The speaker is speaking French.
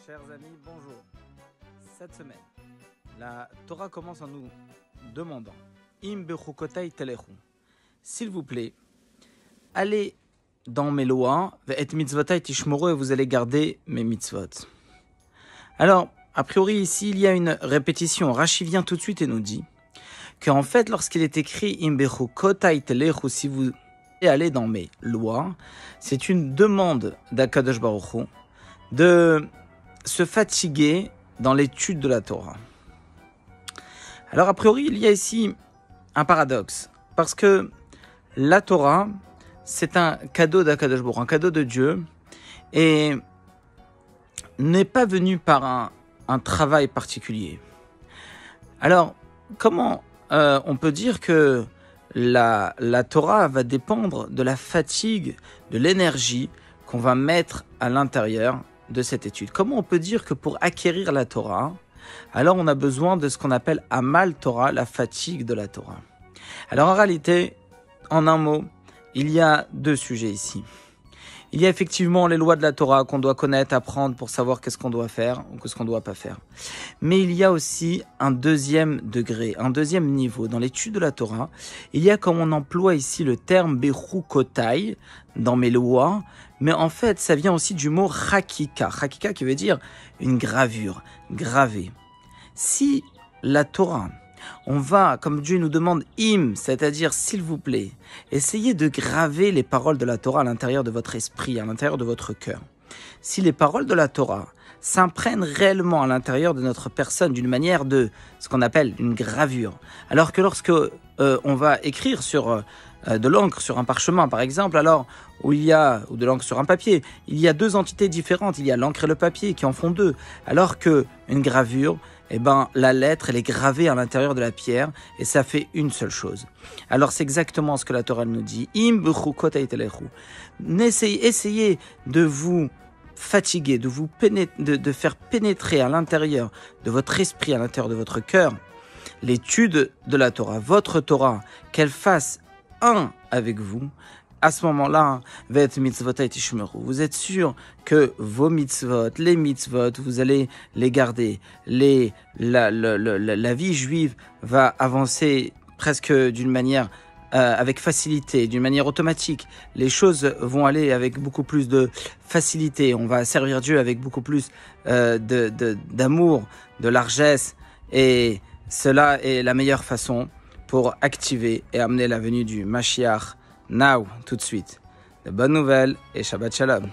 Chers amis, bonjour. Cette semaine, la Torah commence en nous demandant Im bechukotai telechu. S'il vous plaît, allez dans mes lois, et mitzvotai tishmoru, et vous allez garder mes mitzvot. Alors, a priori ici, il y a une répétition. Rashi vient tout de suite et nous dit qu'en fait, lorsqu'il est écrit Im bechukotai telechu, si vous allez dans mes lois, c'est une demande d'Akadosh Baruch Hu de se fatiguer dans l'étude de la Torah. Alors a priori, il y a ici un paradoxe, parce que la Torah, c'est un cadeau d'Akadosh Baruch Hu, un cadeau de Dieu, et n'est pas venu par un travail particulier. Alors, comment on peut dire que la Torah va dépendre de la fatigue, de l'énergie qu'on va mettre à l'intérieur de cette étude? Comment on peut dire que pour acquérir la Torah, alors on a besoin de ce qu'on appelle Amal Torah, la fatigue de la Torah? Alors en réalité, en un mot, il y a deux sujets ici. Il y a effectivement les lois de la Torah qu'on doit connaître, apprendre pour savoir qu'est-ce qu'on doit faire ou qu'est-ce qu'on ne doit pas faire. Mais il y a aussi un deuxième degré, un deuxième niveau. Dans l'étude de la Torah, il y a, comme on emploie ici le terme bechukotai dans mes lois, mais en fait ça vient aussi du mot chakika. Chakika qui veut dire une gravure, gravé. Si la Torah, on va, comme Dieu nous demande, c'est-à-dire s'il vous plaît, essayez de graver les paroles de la Torah à l'intérieur de votre esprit, à l'intérieur de votre cœur. Si les paroles de la Torah s'imprègnent réellement à l'intérieur de notre personne d'une manière de ce qu'on appelle une gravure, alors que lorsque on va écrire sur de l'encre sur un parchemin par exemple, alors ou de l'encre sur un papier, il y a deux entités différentes, il y a l'encre et le papier qui en font deux, alors que une gravure, la lettre, elle est gravée à l'intérieur de la pierre et ça fait une seule chose. Alors c'est exactement ce que la Torah nous dit. Essayez de vous fatiguer, de faire pénétrer à l'intérieur de votre esprit, à l'intérieur de votre cœur, l'étude de la Torah, votre Torah, qu'elle fasse un avec vous. À ce moment-là, vous êtes sûr que vos mitzvot, les mitzvot, vous allez les garder. La vie juive va avancer presque d'une manière avec facilité, d'une manière automatique. Les choses vont aller avec beaucoup plus de facilité. On va servir Dieu avec beaucoup plus d'amour, de largesse. Et cela est la meilleure façon pour activer et amener la venue du Mashiach. Now, tout de suite. De bonnes nouvelles et Shabbat Shalom.